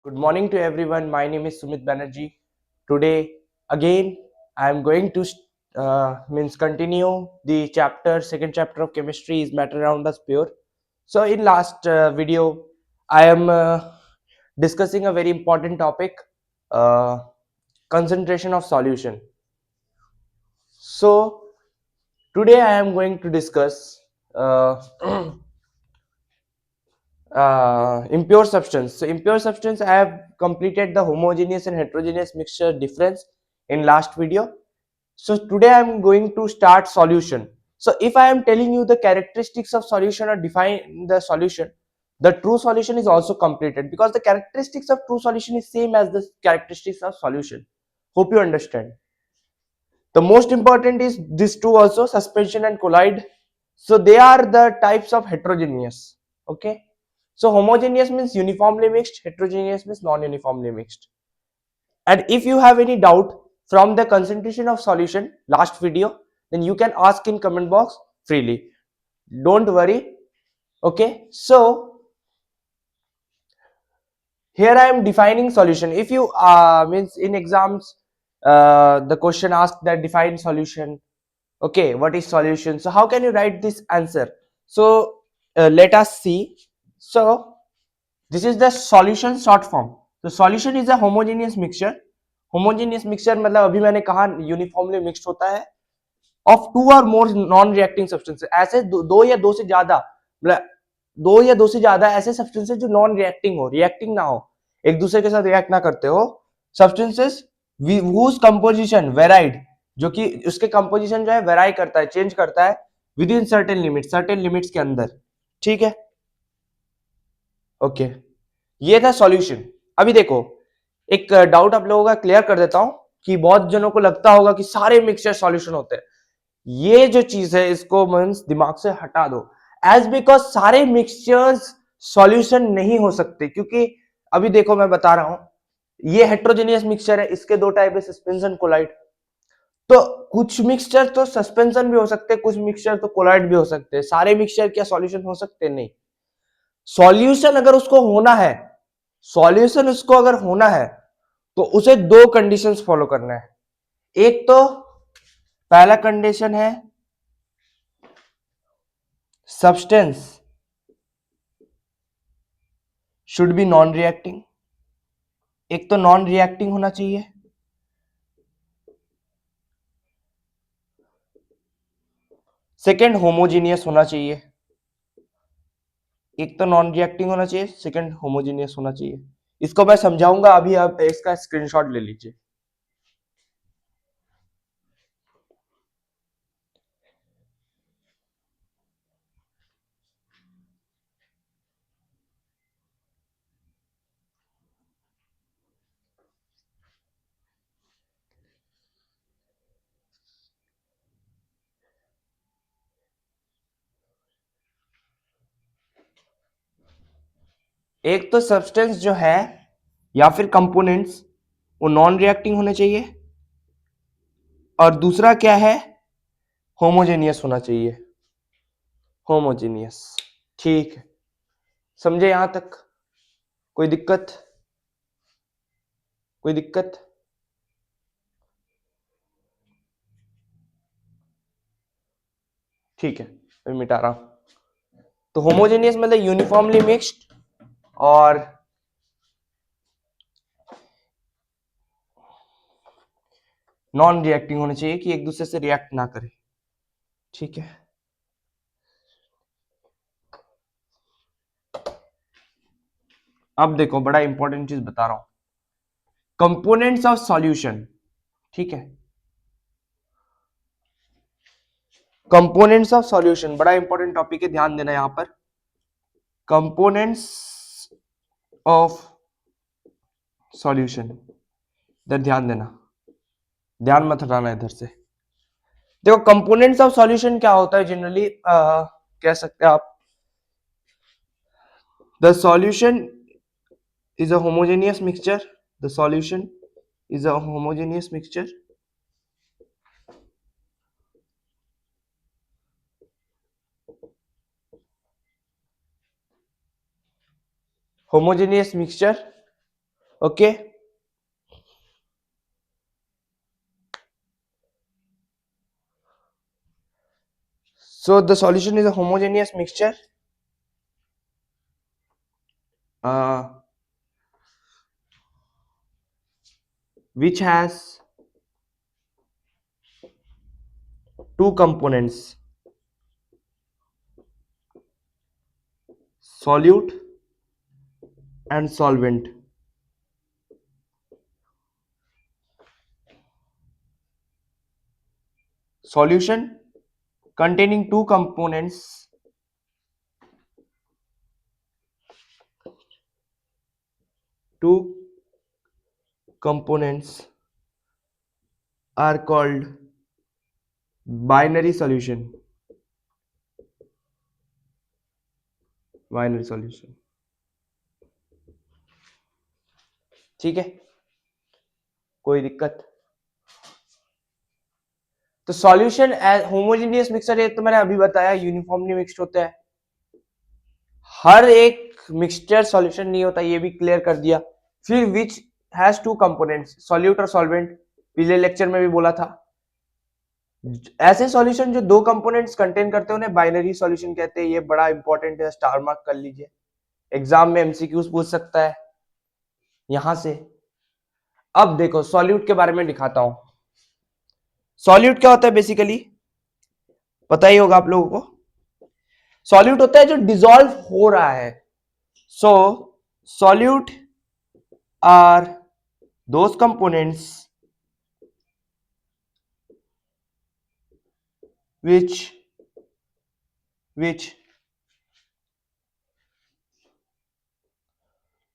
Good morning to everyone. My name is Sumit Banerjee. Today, again, I am going to continue the second chapter of chemistry is matter around us pure. So, in last video, I am discussing a very important topic, uh, concentration of solution. So, today I am going to discuss uh, impure substance. So impure substance, I have completed the homogeneous and heterogeneous mixture difference in last video. So today I am going to start solution. So if I am telling you the characteristics of solution or define the solution, the true solution is also completed because the characteristics of true solution is same as the characteristics of solution. Hope you understand. The most important is these two also, suspension and colloid. So they are the types of heterogeneous. Okay. So homogeneous means uniformly mixed, heterogeneous means non-uniformly mixed. And if you have any doubt from the concentration of solution last video, then you can ask in comment box freely. Don't worry. Okay. So here I am defining solution. If you means in exams, the question asked that define solution. Okay, what is solution? So how can you write this answer? So let us see. So this is the solution short form. So solution is a homogeneous mixture. Homogeneous mixture मतलब अभी मैंने कहा uniformly mixed होता है of to और more non reacting substances. ऐसे दो या दो से ज्यादा मतलब दो या दो से ज्यादा ऐसे सब्सटेंसेस जो नॉन रिएक्टिंग हो, रिएक्टिंग ना हो, एक दूसरे के साथ रिएक्ट ना करते हो, सब्सटेंसेस whose कंपोजिशन वेराइड, जो कि उसके कंपोजिशन जो है वेराई करता है, चेंज करता है विद इन सर्टेन लिमिट्स के अंदर. ठीक है. ओके. ये था सॉल्यूशन. अभी देखो, एक डाउट आप लोगों का क्लियर कर देता हूं कि बहुत जनों को लगता होगा कि सारे मिक्सचर सॉल्यूशन होते हैं. ये जो चीज है इसको मींस दिमाग से हटा दो. एज बिकॉज सारे मिक्सचर्स सॉल्यूशन नहीं हो सकते, क्योंकि अभी देखो मैं बता रहा हूं, ये हेट्रोजेनियस मिक्सचर है, इसके दो टाइप है, सस्पेंशन कोलाइड. तो कुछ मिक्सचर तो सस्पेंशन भी हो सकते हैं, कुछ मिक्सचर तो कोलाइड भी हो सकते हैं. सारे मिक्सचर क्या सॉल्यूशन हो सकते हैं? नहीं. सॉल्यूशन अगर उसको होना है, सॉल्यूशन उसको अगर होना है तो उसे दो कंडीशंस फॉलो करना है. एक तो पहला कंडीशन है substance should be non reacting. एक तो नॉन रिएक्टिंग होना चाहिए. सेकंड होमोजीनियस होना चाहिए. एक तो नॉन रिएक्टिंग होना चाहिए, सेकंड होमोजीनियस होना चाहिए. इसको मैं समझाऊंगा अभी, आप इसका स्क्रीनशॉट ले लीजिए. एक तो सब्सटेंस जो है या फिर कंपोनेंट्स वो नॉन रिएक्टिंग होने चाहिए, और दूसरा क्या है, होमोजेनियस होना चाहिए. होमोजेनियस. ठीक है. समझे यहां तक? कोई दिक्कत? कोई दिक्कत? ठीक है, मैं मिटा रहा हूं. तो होमोजेनियस मतलब यूनिफॉर्मली मिक्स्ड, और नॉन रिएक्टिंग होने चाहिए कि एक दूसरे से रिएक्ट ना करे. ठीक है. अब देखो, बड़ा इंपॉर्टेंट चीज बता रहा हूं, कंपोनेंट्स ऑफ सॉल्यूशन. ठीक है. कंपोनेंट्स ऑफ सॉल्यूशन बड़ा इंपॉर्टेंट टॉपिक है, ध्यान देना यहां पर. कंपोनेंट्स ऑफ सॉल्यूशन, इधर ध्यान देना, ध्यान मत हटाना इधर से. देखो, कंपोनेंट्स ऑफ सॉल्यूशन क्या होता है जनरली, कह सकते हैं आप, the solution is a homogeneous mixture. The solution is a homogeneous mixture. Homogeneous mixture Okay, so the solution is a homogeneous mixture uh, which has two components, solute and solvent. Solution containing two components, two components are called binary solution. Binary solution. ठीक है, कोई दिक्कत? तो solution as homogeneous mixture, ये तो मैंने अभी बताया यूनिफॉर्मली मिक्स्ड होता है। हर एक मिक्सचर सॉल्यूशन नहीं होता, ये भी क्लियर कर दिया। फिर which has two components, solute और सॉल्वेंट, पिछले लेक्चर में भी बोला था। ऐसे सॉल्यूशन जो दो कंपोनेंट्स कंटेन करते हैं उन्हें बाइनरी सॉल्यूशन कहते हैं। ये बड़ा इंपॉर्टेंट है, स्टार मार्क कर लीजिए, एग्जाम में एमसीक्यूज पूछ सकता है यहां से। अब देखो सॉल्यूट के बारे में दिखाता हूं। सॉल्यूट क्या होता है बेसिकली, पता ही होगा आप लोगों को। सॉल्यूट होता है जो डिसॉल्व हो रहा है। So solute are those components which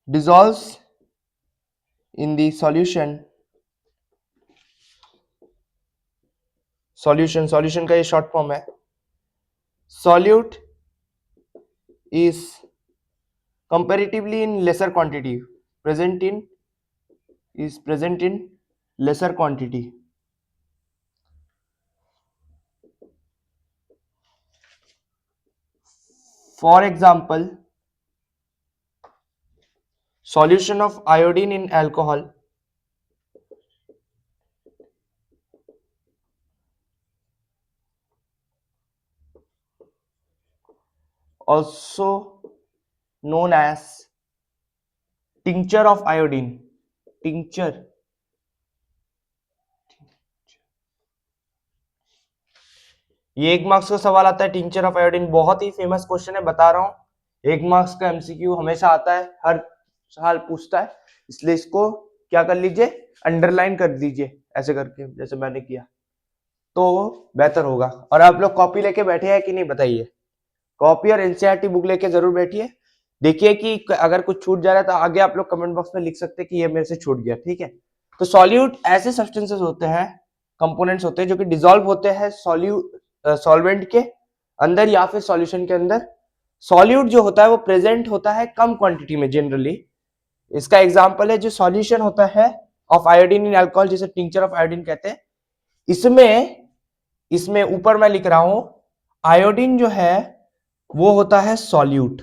dissolves in the solution का ये शॉर्ट फॉर्म है। solute is comparatively in lesser quantity, present in lesser quantity. For example, solution of iodine in alcohol also known as tincture of iodine. Tincture, ये एक marks का सवाल आता है। Tincture of iodine बहुत ही फेमस क्वेश्चन है, बता रहा हूं। एक मार्क्स का एमसीक्यू हमेशा आता है, हर साल पूछता है, इसलिए इसको क्या कर लीजिए, अंडरलाइन कर दीजिए ऐसे करके, जैसे मैंने किया तो बेहतर होगा। और आप लोग कॉपी लेके बैठे हैं कि नहीं बताइए, कॉपी और एनसीईआरटी बुक लेके जरूर बैठिए। देखिए कि अगर कुछ छूट जा रहा है तो आगे आप लोग कमेंट बॉक्स में लिख सकते हैं कि ये मेरे से छूट गया, ठीक है। तो सॉल्यूट ऐसे सब्सटेंसेस होते हैं, कंपोनेंट्स होते हैं जो कि डिसॉल्व होते हैं सॉल्वेंट के अंदर या फिर सॉल्यूशन के अंदर। सॉल्यूट जो होता है वो प्रेजेंट होता है कम क्वांटिटी में जनरली। इसका एग्जांपल है जो सॉल्यूशन होता है ऑफ आयोडीन इन अल्कोहल, जिसे टिंचर ऑफ आयोडीन कहते हैं। इसमें इसमें ऊपर मैं लिख रहा हूं, आयोडीन जो है वो होता है सॉल्यूट,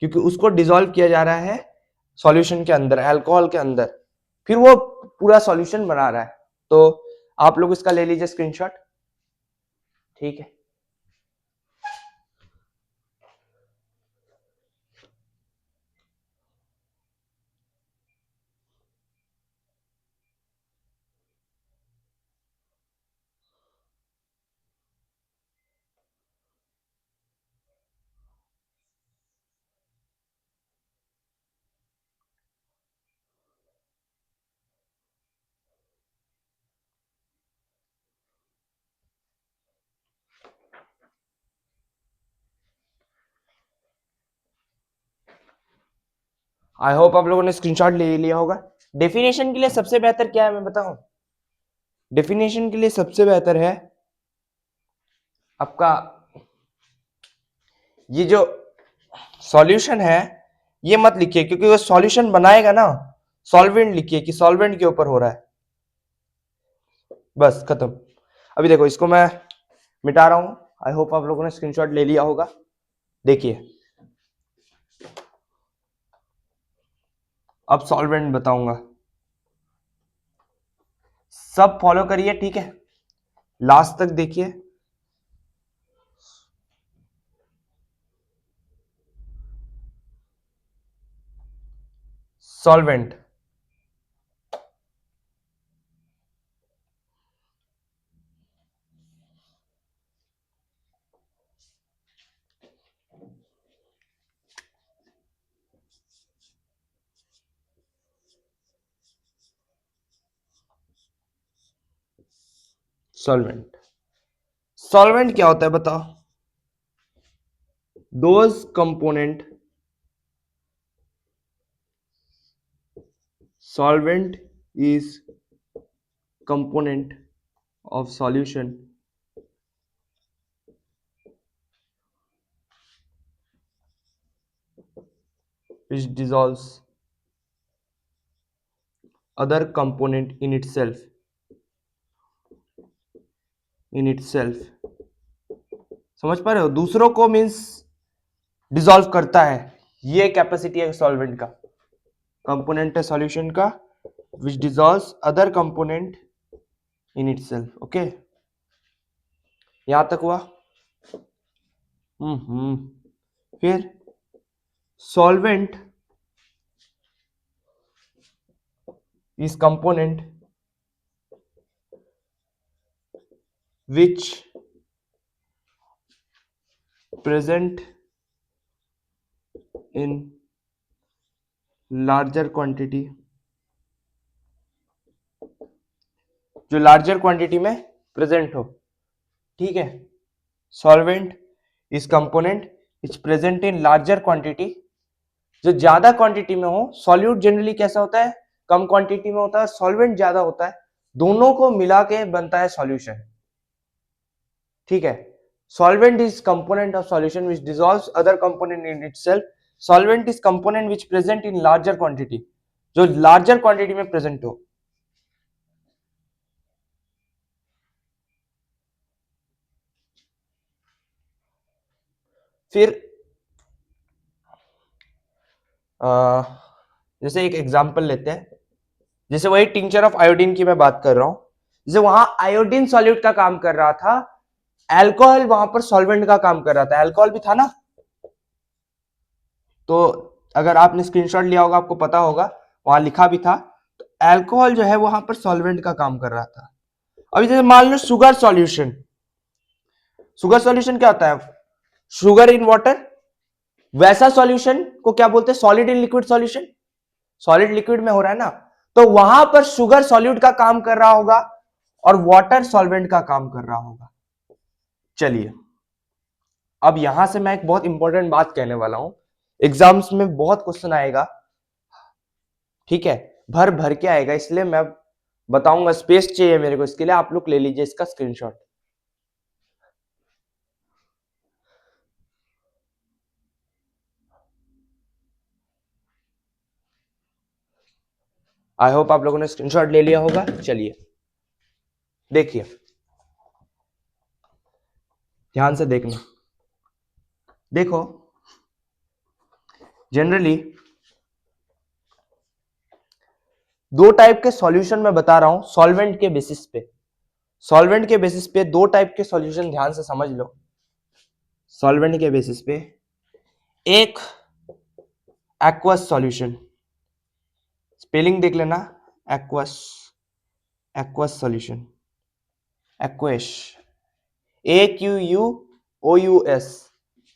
क्योंकि उसको डिसॉल्व किया जा रहा है सॉल्यूशन के अंदर, अल्कोहल के अंदर, फिर वो पूरा सॉल्यूशन बना रहा है। तो आप लोग इसका ले लीजिए स्क्रीनशॉट, ठीक है। आई होप आप लोगों ने स्क्रीनशॉट ले लिया होगा। डेफिनेशन के लिए सबसे बेहतर क्या है मैं बताऊं, डेफिनेशन के लिए सबसे बेहतर है आपका ये जो सॉल्यूशन है ये मत लिखिए, क्योंकि वो सॉल्यूशन बनाएगा ना, सॉल्वेंट लिखिए कि सॉल्वेंट के ऊपर हो रहा है, बस खत्म। अभी देखो इसको मैं मिटा रहा हूं, आई होप आप लोगों ने स्क्रीनशॉट ले लिया होगा। देखिए अब सॉल्वेंट बताऊंगा, सब फॉलो करिए, ठीक है, लास्ट तक देखिए। सॉल्वेंट, सॉल्वेंट, सॉल्वेंट क्या होता है बताओ? Those component, solvent is component of solution which dissolves other component in itself। समझ पा रहे हो, दूसरों को मीन्स डिसॉल्व करता है, ये कैपेसिटी है सॉल्वेंट का, कंपोनेंट है सॉल्यूशन का which dissolves other component in itself. Okay, यहां तक हुआ। फिर solvent is component which present in larger quantity, जो लार्जर क्वांटिटी में प्रेजेंट हो, ठीक है। Solvent is component is present in larger quantity, जो ज्यादा क्वांटिटी में हो। सॉल्यूट जनरली कैसा होता है, कम क्वांटिटी में होता है, सॉल्वेंट ज्यादा होता है, दोनों को मिला के बनता है सॉल्यूशन, ठीक है। Solvent is component of solution which dissolves other component in itself. Solvent is component which present in larger quantity, जो लार्जर क्वांटिटी में प्रेजेंट हो। फिर जैसे एक एग्जांपल लेते हैं, जैसे वही टिंचर ऑफ आयोडीन की मैं बात कर रहा हूं, जैसे वहां आयोडीन सॉल्यूट का काम कर रहा था, अल्कोहल वहां पर सॉल्वेंट का काम कर रहा था, अल्कोहल भी था ना। तो अगर आपने स्क्रीनशॉट लिया होगा आपको पता होगा, वहां लिखा भी था, तो अल्कोहल जो है वहां पर सॉल्वेंट का काम कर रहा था। अभी जैसे मान low sugar solution, sugar solution क्या होता है, शुगर इन वाटर, वैसा सॉल्यूशन को क्या बोलते हैं, solid in liquid solution, solid liquid में हो रहा है ना, तो वहां पर शुगर सॉल्यूट का काम कर रहा होगा और वाटर सॉल्वेंट का काम कर रहा होगा। चलिए, अब यहां से मैं एक बहुत इंपॉर्टेंट बात कहने वाला हूं, एग्जाम्स में बहुत क्वेश्चन आएगा, ठीक है, भर भर के आएगा, इसलिए मैं बताऊंगा, स्पेस चाहिए मेरे को, इसके लिए आप लोग ले लीजिए इसका स्क्रीनशॉट। आई होप आप लोगों ने स्क्रीनशॉट ले लिया होगा। चलिए देखिए, ध्यान से देखना, देखो जनरली दो टाइप के सॉल्यूशन मैं बता रहा हूं सॉल्वेंट के बेसिस पे, सॉल्वेंट के बेसिस पे दो टाइप के सॉल्यूशन ध्यान से समझ लो। सॉल्वेंट के बेसिस पे एक एक्वस सॉल्यूशन, स्पेलिंग देख लेना, aqueous, aqueous solution, aqueous, A Q U O U S,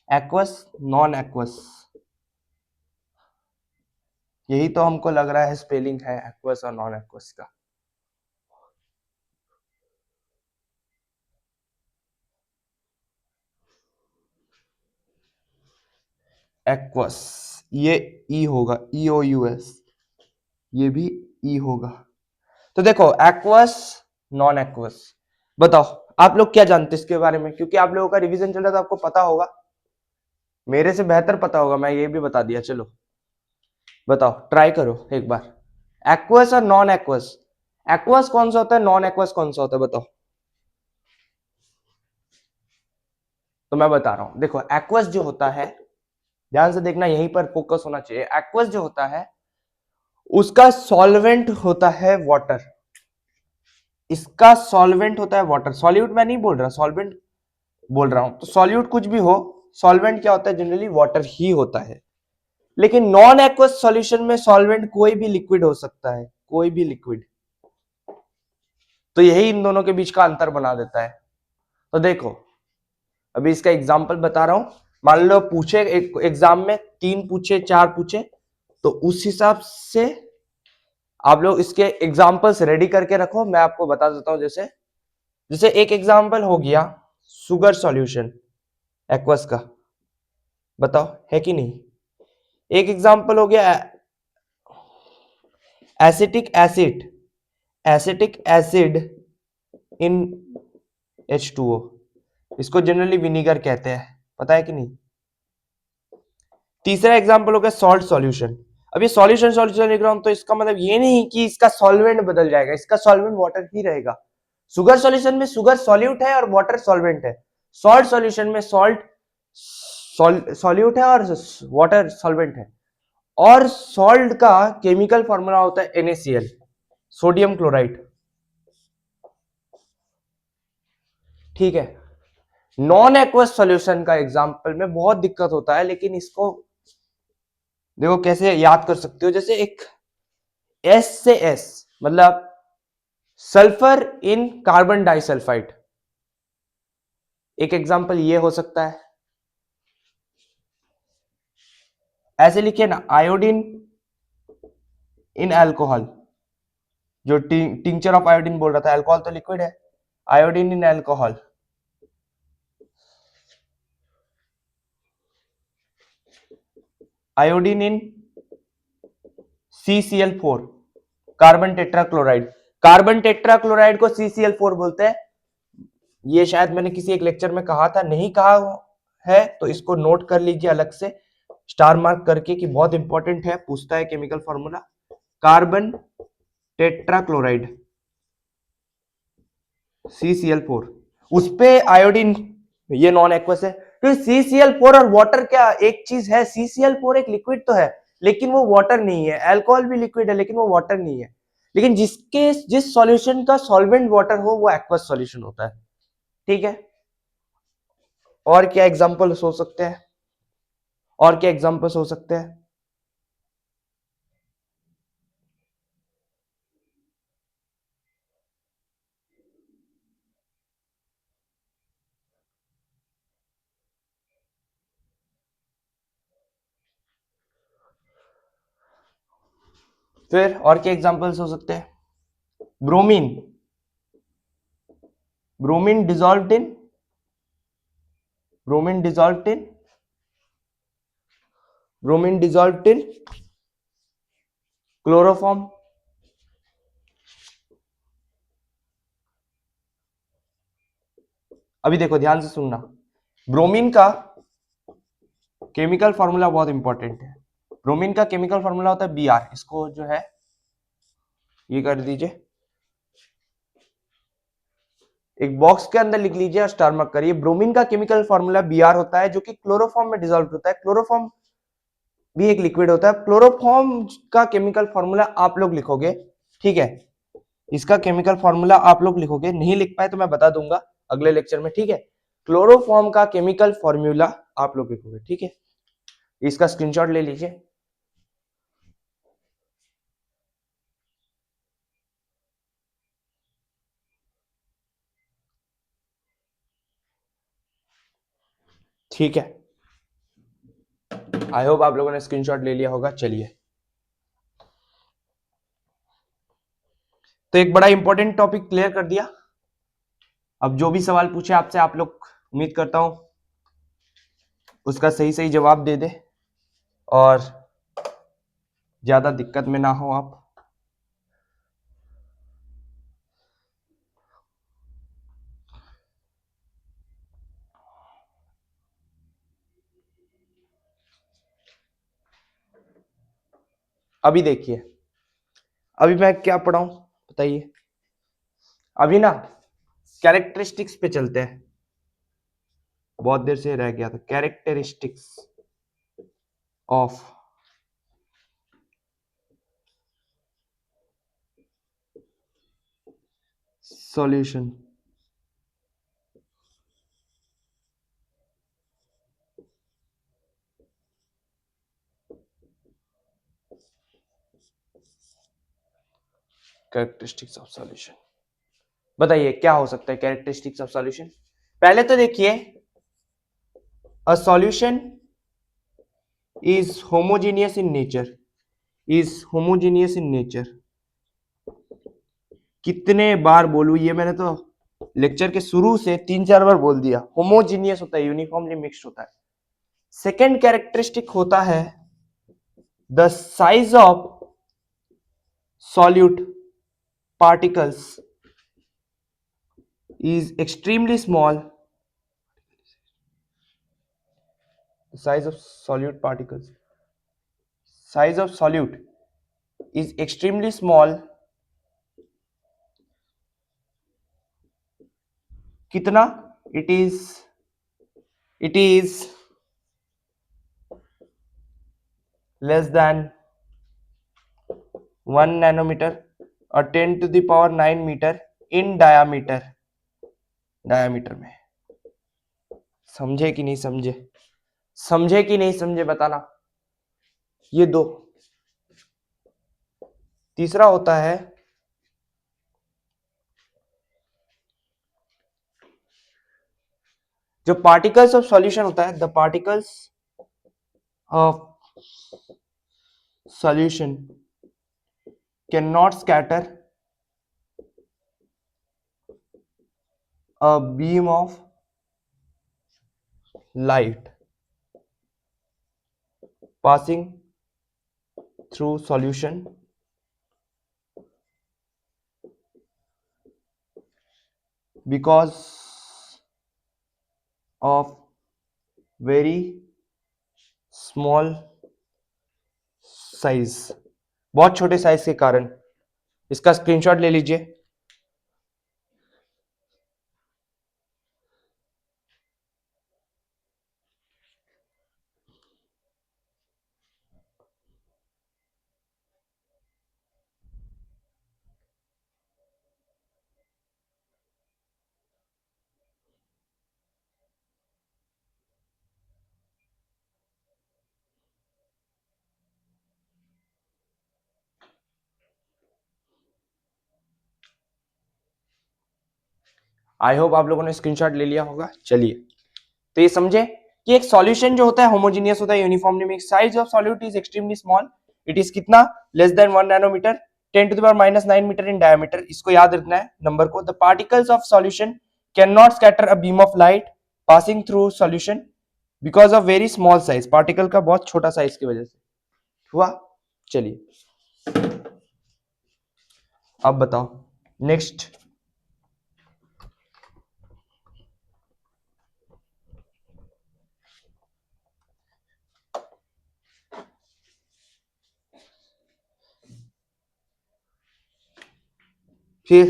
aqueous, non aqueous, यही तो हमको लग रहा है स्पेलिंग है एक्वस और नॉन एक्वस का। एक्वस, ये ई होगा, ई ओ यू एस, ये भी ई होगा। तो देखो एक्वस, नॉन एक्वस, बताओ आप लोग क्या जानते हैं इसके बारे में, क्योंकि आप लोगों का रिवीजन चल रहा था, आपको पता होगा, मेरे से बेहतर पता होगा, मैं ये भी बता दिया। चलो बताओ, ट्राई करो एक बार, एक्वस और नॉन एक्वस, एक्वस कौन सा होता है, नॉन एक्वस कौन सा होता है, बताओ। तो मैं बता रहा हूं, देखो एक्वस जो होता है, ध्यान से देखना, यहीं पर फोकस होना चाहिए। एक्वस जो होता है उसका सॉल्वेंट होता है वाटर, इसका सॉल्वेंट होता है वाटर। सॉल्यूट मैं नहीं बोल रहा, सॉल्वेंट बोल रहा हूं। तो सॉल्यूट कुछ भी हो, सॉल्वेंट क्या होता है, जनरली वाटर ही होता है। लेकिन नॉन एक्वस सॉल्यूशन में सॉल्वेंट कोई भी लिक्विड हो सकता है, कोई भी लिक्विड। तो यही इन दोनों के बीच का अंतर बना देता है। तो देखो अभी इसका एग्जांपल बता रहा हूं। मान लो पूछे एक एग्जाम में 3 पूछे 4 पूछे, तो उस हिसाब से आप लोग इसके एग्जांपल्स रेडी करके रखो। मैं आपको बता देता हूं। जैसे जैसे एक एग्जांपल हो गया शुगर सॉल्यूशन एक्वस का, बताओ है कि नहीं। एक एग्जांपल हो गया acetic acid, acetic acid in H2O, इसको जनरली विनीगर कहते हैं, पता है कि नहीं। तीसरा एग्जांपल हो गया सॉल्ट सॉल्यूशन। अब ये सॉल्यूशन सॉल्यूशन लिख रहा हूं तो इसका मतलब ये नहीं कि इसका सॉल्वेंट बदल जाएगा, इसका सॉल्वेंट वाटर ही रहेगा। शुगर सॉल्यूशन में शुगर सॉल्यूट है और वाटर सॉल्वेंट है। सॉल्ट सॉल्यूशन में सॉल्ट सॉल्यूट है और वाटर सॉल्वेंट है। और सॉल्ट का केमिकल फॉर्मूला होता है NaCl, सोडियम क्लोराइड। ठीक है। नॉन एक्वस सॉल्यूशन का एग्जांपल में बहुत दिक्कत होता है, लेकिन इसको देखो कैसे याद कर सकते हो। जैसे एक S से S मतलब सल्फर इन कार्बन डाइसल्फाइड, एक एग्जांपल ये हो सकता है। ऐसे लिखिए ना आयोडीन इन अल्कोहल, जो टिंचर ऑफ आयोडीन बोल रहा था, अल्कोहल तो लिक्विड है, आयोडीन इन अल्कोहल। आयोडीन इन CCl4, carbon tetrachloride. Carbon tetrachloride को CCl4 बोलते हैं। ये शायद मैंने किसी एक लेक्चर में कहा था, नहीं कहा है तो इसको नोट कर लीजिए अलग से स्टार मार्क करके कि बहुत इंपॉर्टेंट है, पूछता है chemical formula. Carbon tetrachloride CCl4, उस पे आयोडीन, ये नॉन एक्वस है। तो CCl4 और वाटर क्या एक चीज है, CCl4 एक लिक्विड तो है लेकिन वो वाटर नहीं है। अल्कोहल भी लिक्विड है लेकिन वो वाटर नहीं है। लेकिन जिस सॉल्यूशन का सॉल्वेंट वाटर हो वो एक्वस सॉल्यूशन होता है। ठीक है। और क्या एग्जांपल्स हो सकते हैं, और क्या एग्जांपल्स हो सकते हैं। फिर और क्या एग्जांपल्स हो सकते हैं। Bromine, bromine dissolved in, bromine dissolved in, bromine dissolved in chloroform. अभी देखो ध्यान से सुनना, ब्रोमीन का केमिकल फॉर्मूला बहुत इंपॉर्टेंट है। ब्रोमीन का केमिकल फॉर्मूला होता है Br, इसको जो है ये कर दीजिए, एक बॉक्स के अंदर लिख लीजिए और स्टार मार्क करिए। ब्रोमीन का केमिकल फॉर्मूला Br होता है, जो कि क्लोरोफॉर्म में डिसॉल्व होता है। क्लोरोफॉर्म भी एक लिक्विड होता है। क्लोरोफॉर्म का केमिकल फॉर्मूला आप लोग लिखोगे, ठीक है। इसका केमिकल फॉर्मूला आप लोग लिखोगे, नहीं लिख पाए तो मैं बता दूंगा अगले लेक्चर में, ठीक है। क्लोरोफॉर्म का केमिकल फॉर्मूला आप लोग लिखोगे, ठीक है। इसका स्क्रीनशॉट ले लीजिए। ठीक है, आई होप आप लोगों ने स्क्रीनशॉट ले लिया होगा। चलिए, तो एक बड़ा इंपॉर्टेंट टॉपिक क्लियर कर दिया। अब जो भी सवाल पूछे आपसे, आप लोग उम्मीद करता हूं उसका सही सही जवाब दे दे और ज्यादा दिक्कत में ना हो आप। अभी देखिए, अभी मैं क्या पढ़ाऊं बताइए। अभी ना कैरेक्टरिस्टिक्स पे चलते हैं, बहुत देर से रह गया था। Characteristics of solution. Characteristics of solution, बताइए क्या हो सकता है कैरेक्टरिस्टिक्स ऑफ सॉल्यूशन। पहले तो देखिए, a solution is homogeneous in nature, is homogeneous in nature. कितने बार बोलूं, ये मैंने तो लेक्चर के शुरू से 3-4 बार बोल दिया। होमोजीनियस होता है, यूनिफॉर्मली मिक्स्ड होता है। सेकेंड कैरेक्टरिस्टिक होता है the size of solute particles is extremely small. The size of solute particles, size of solute is extremely small. कितना? It is less than 1 nanometer or 10 to the power 9 meter in diameter, diameter में। समझे कि नहीं समझे? समझे कि नहीं समझे बताना। ये दो। तीसरा होता है जो पार्टिकल्स ऑफ सॉल्यूशन होता है, the particles of solution can not scatter a beam of light passing through solution because of very small size, बहुत छोटे साइज के कारण। इसका स्क्रीनशॉट ले लीजिए। आई होप आप लोगों ने स्क्रीनशॉट ले लिया होगा। चलिए, तो ये समझे कि एक सॉल्यूशन जो होता है होमोजीनियस होता है, uniformly mixed. Size of solute is extremely small, it is कितना? Less than 1 nanometre, 10 to the power minus 9 metre in diameter. इसको याद रखना है नंबर को। The particles of solution can not scatter a beam of light passing through solution because of very small size, particle का बहुत छोटा size की वजह से। हुआ? चलिए अब बताओ नेक्स्ट। फिर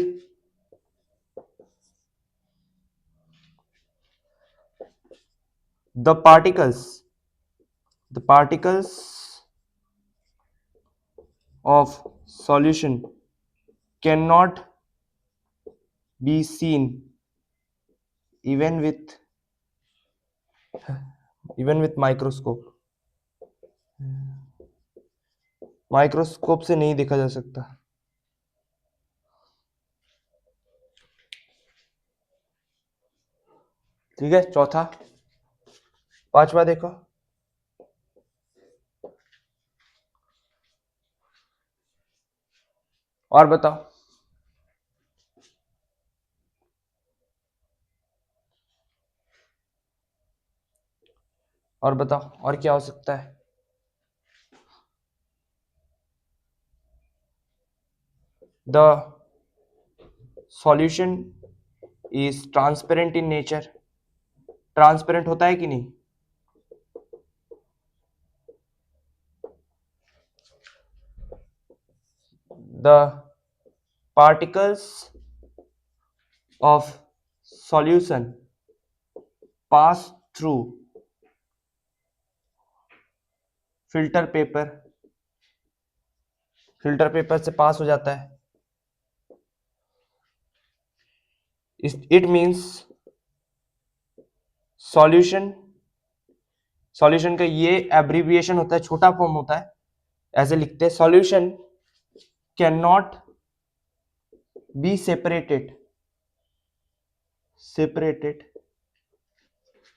the particles of solution cannot be seen even with microscope से नहीं देखा जा सकता। ठीक है, चौथा। पांचवा देखो, और बताओ। और बताओ और क्या हो सकता है? The solution is transparent in nature, transparent होता है कि नहीं? The particles of solution pass through filter paper, filter paper से पास हो जाता है। इट मीन्स सॉल्यूशन, सॉल्यूशन का ये एब्रिविएशन होता है, छोटा फॉर्म होता है, ऐसे लिखते हैं, solution can not be separated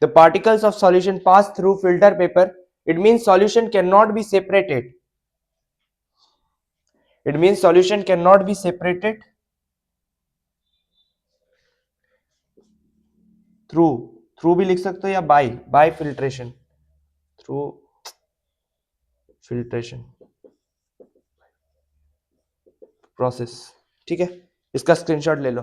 the particles of solution pass through filter paper. It means solution cannot be separated. It means solution cannot be separated through भी लिख सकते हो या by filtration, through filtration process. ठीक है, इसका screenshot ले लो।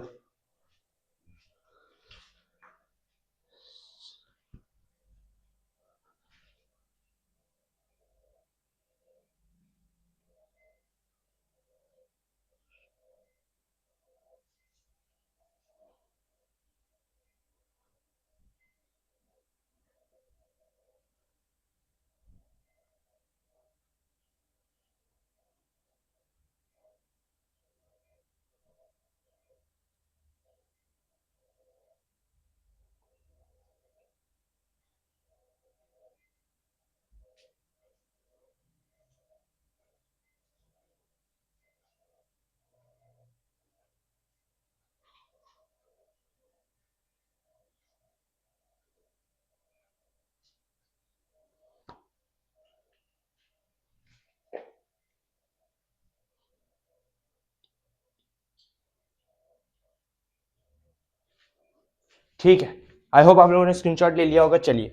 ठीक है, आई होप आप लोगों ने स्क्रीनशॉट ले लिया होगा। चलिए,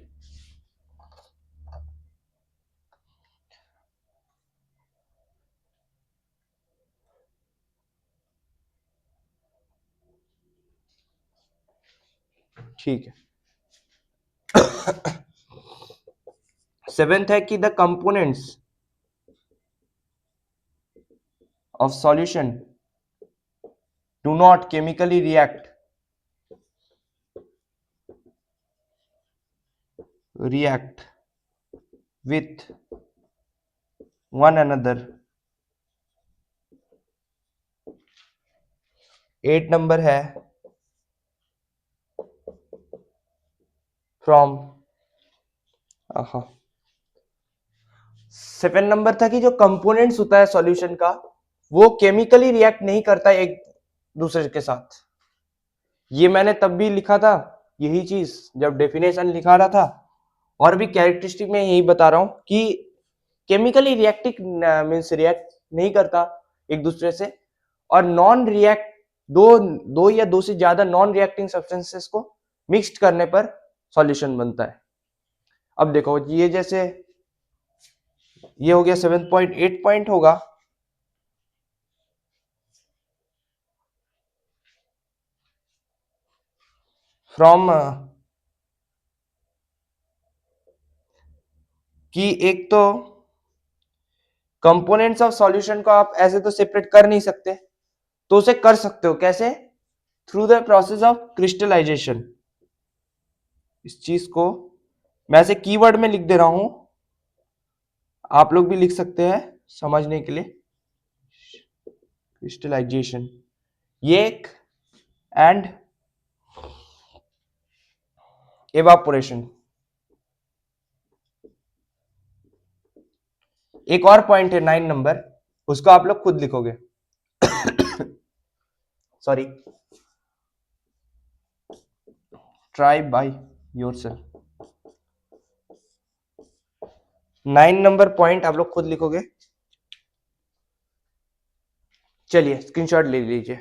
ठीक है। सेवेंथ है कि the components of solution do not chemically react with one another. 8 number है फ्रॉम 7 नंबर था कि जो कंपोनेंट्स होता है सॉल्यूशन का वो केमिकली रिएक्ट नहीं करता एक दूसरे के साथ। ये मैंने तब भी लिखा था यही चीज जब डेफिनेशन लिखा रहा था, और भी कैरेक्टरिस्टिक में यही बता रहा हूं कि केमिकली रिएक्टिव मींस रिएक्ट नहीं करता एक दूसरे से, और नॉन रिएक्ट दो या दो से ज्यादा नॉन रिएक्टिंग सब्सटेंसेस को मिक्स्ड करने पर सॉल्यूशन बनता है। अब देखो ये जैसे ये हो गया 7.8 पॉइंट होगा, फ्रॉम कि एक तो कंपोनेंट्स ऑफ सॉल्यूशन को आप ऐसे तो सेपरेट कर नहीं सकते, तो उसे कर सकते हो कैसे, through the process of crystallisation. इस चीज को मैं ऐसे कीवर्ड में लिख दे रहा हूं, आप लोग भी लिख सकते हैं समझने के लिए। क्रिस्टलाइजेशन ये एक, एंड एवापोरेशन एक और पॉइंट है 9 नंबर, उसको आप लोग खुद लिखोगे। Sorry, try by yourself. 9 number point आप लोग खुद लिखोगे। चलिए स्क्रीनशॉट ले लीजिए।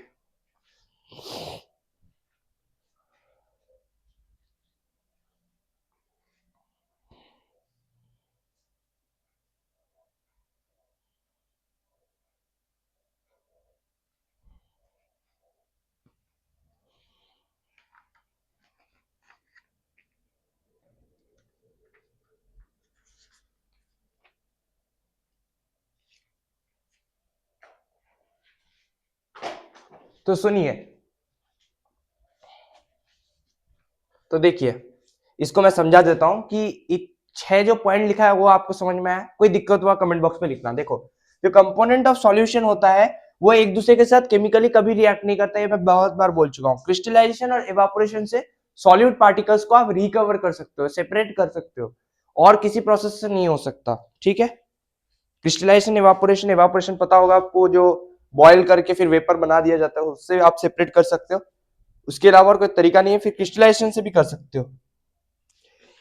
तो सुनिए, तो देखिए इसको मैं समझा देता हूं कि 6 जो पॉइंट लिखा है वो आपको समझ में आया, कोई दिक्कत हुआ कमेंट बॉक्स में लिखना। देखो जो कंपोनेंट ऑफ सॉल्यूशन होता है वो एक दूसरे के साथ केमिकली कभी रिएक्ट नहीं करता, ये मैं बहुत बार बोल चुका हूँ। क्रिस्टलाइजेशन और इवापोरेशन से सॉल्यूट पार्टिकल्स को आप रिकवर कर सकते हो, सेपरेट कर सकते हो, और किसी प्रोसेस से नहीं हो सकता, ठीक है। क्रिस्टलाइजेशन, इवापोरेशन, इवापोरेशन पता होगा आपको, जो बॉयल करके फिर वेपर बना दिया जाता है, उससे आप सेपरेट कर सकते हो, उसके अलावा और कोई तरीका नहीं है। फिर क्रिस्टलाइजेशन से भी कर सकते हो।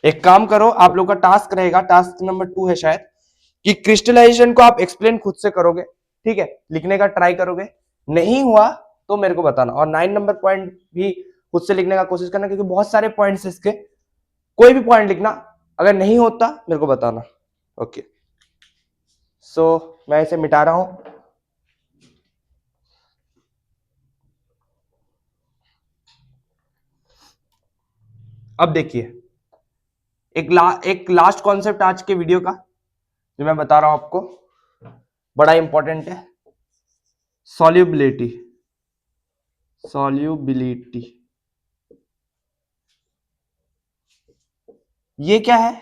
एक काम करो, आप लोग का टास्क रहेगा, टास्क नंबर 2 है शायद, कि क्रिस्टलाइजेशन को आप एक्सप्लेन खुद से करोगे, ठीक है, लिखने का ट्राई करोगे, नहीं हुआ तो मेरे को बताना, और 9 नंबर पॉइंट भी खुद से लिखने का कोशिश करना, क्योंकि बहुत सारे पॉइंट्स इसके, कोई भी पॉइंट लिखना, अगर नहीं होता मेरे को बताना। ओके, सो मैं इसे मिटा रहा हूं। अब देखिए, एक लास्ट कॉन्सेप्ट आज के वीडियो का जो मैं बता रहा हूं आपको, बड़ा इंपॉर्टेंट है, सॉल्युबिलिटी। सॉल्युबिलिटी ये क्या है?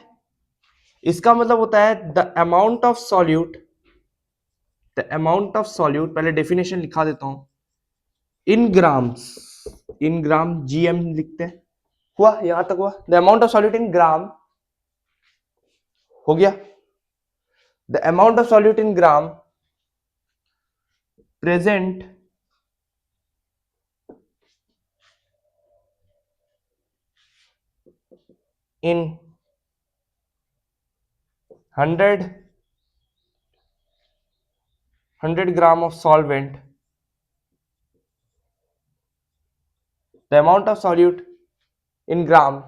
इसका मतलब होता है the amount of solute, the amount of solute, पहले डेफिनेशन लिखा देता हूं, in grams, in gram, GM लिखते हैं, हुआ यहां तक हुआ, the amount of solute in gram, हो गया, the amount of solute in gram present in 100 gram of solvent, the amount of solute in gram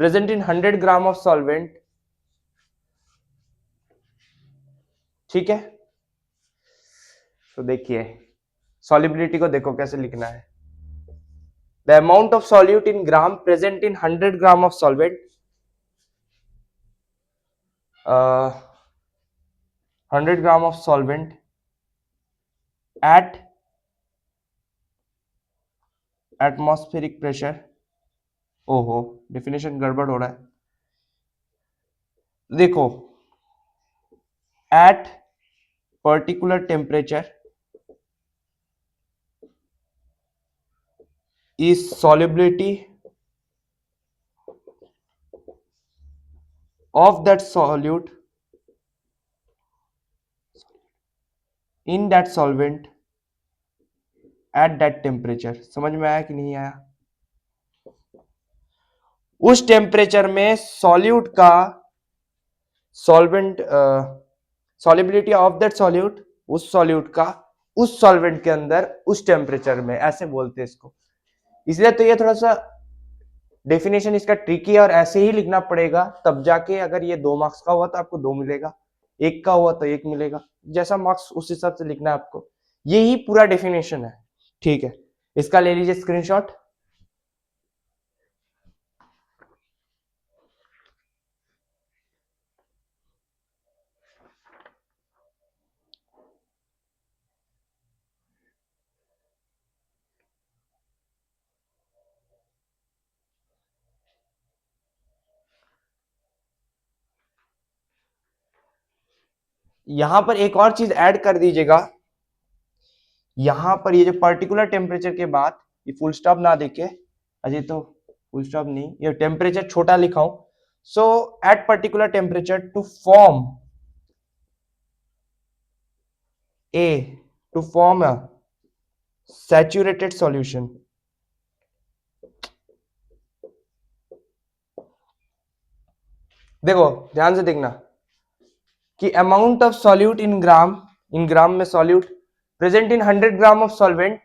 present in 100 gram of solvent, ठीक है। तो देखिए सॉल्युबिलिटी को देखो कैसे लिखना है, the amount of solute in gram present in 100 gram of solvent, 100 gram of solvent at atmospheric pressure, ओहो डेफिनेशन गड़बड़ हो रहा है, देखो, eight particular temperature is solubility of that solute in that solvent at that temperature। समझ में आया कि नहीं आया? उस टेम्परेचर में सॉल्यूट का solvent, solubility of that solute, उस सॉल्यूट का उस सॉल्वेंट के अंदर उस टेम्परेचर में, ऐसे बोलते हैं इसको। इसलिए तो ये थोड़ा सा डेफिनेशन इसका ट्रिकी है, और ऐसे ही लिखना पड़ेगा, तब जाके अगर ये 2 मार्क्स का हुआ तो आपको 2 मिलेगा, 1 का हुआ तो 1 मिलेगा, जैसा मार्क्स उस हिसाब से लिखना है आपको। यही पूरा डेफिनेशन है, ठीक है। इसका ले लीजिए स्क्रीनशॉट। यहां पर एक और चीज ऐड कर दीजिएगा, यहां पर ये जो पर्टिकुलर टेम्परेचर के बाद ये फुल स्टॉप ना देके, अजय तो फुल स्टॉप नहीं, ये टेम्परेचर छोटा लिखा हूं, so at particular temperature to form a saturated solution, देखो ध्यान से देखना कि amount of solute in gram में solute present in 100 gram of solvent,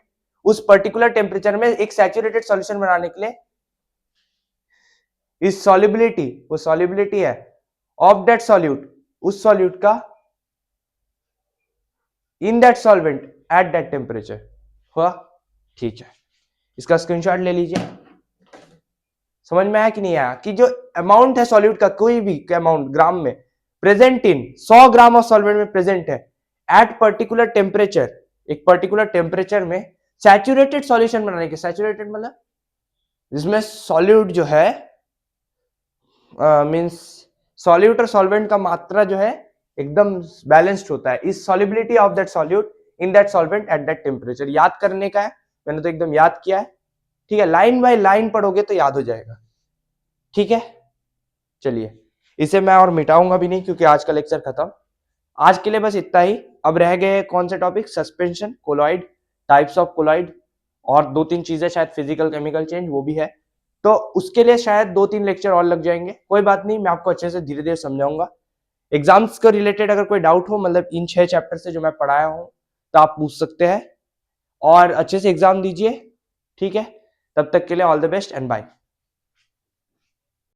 उस पर्टिकुलर टेम्परेचर में एक सैचुरेटेड सॉल्यूशन बनाने के लिए, इस सॉल्युबिलिटी, वो सॉल्युबिलिटी है ऑफ दैट सॉल्यूट, उस सॉल्यूट का in that solvent at that temperature, हुआ, ठीक है। इसका स्क्रीनशॉट ले लीजिए। समझ में आया कि नहीं आया कि जो अमाउंट है सॉल्यूट का, कोई भी अमाउंट ग्राम में present in 100 gram of solvent में प्रेजेंट है एट पर्टिकुलर टेम्परेचर, एक पर्टिकुलर टेम्परेचर में सैचुरेटेड सॉल्यूशन बनाने के, सैचुरेटेड मतलब जिसमें सॉल्यूट जो है मींस सॉल्यूट और सॉल्वेंट का मात्रा जो है एकदम बैलेंस्ड होता है, इस solubility of that solute in that solvent at that temperature. याद करने का है, मैंने तो एकदम याद किया है, ठीक है, लाइन बाय लाइन पढ़ोगे तो याद हो जाएगा, ठीक है। चलिए, इसे मैं और मिटाऊंगा भी नहीं क्योंकि आज का लेक्चर खत्म। आज के लिए बस इतना ही। अब रह गए कौन से topic, suspension, colloid, types of colloid, और 2-3 चीजें शायद फिजिकल केमिकल चेंज वो भी है, तो उसके लिए शायद 2-3 लेक्चर और लग जाएंगे। कोई बात नहीं, मैं आपको अच्छे से धीरे धीरे समझाऊंगा। एग्जाम्स को रिलेटेड अगर कोई डाउट हो, मतलब इन 6 चैप्टर से जो मैं पढ़ाया हूं, तो आप पूछ सकते हैं और अच्छे से एग्जाम दीजिए, ठीक है। तब तक के लिए all the best and bye.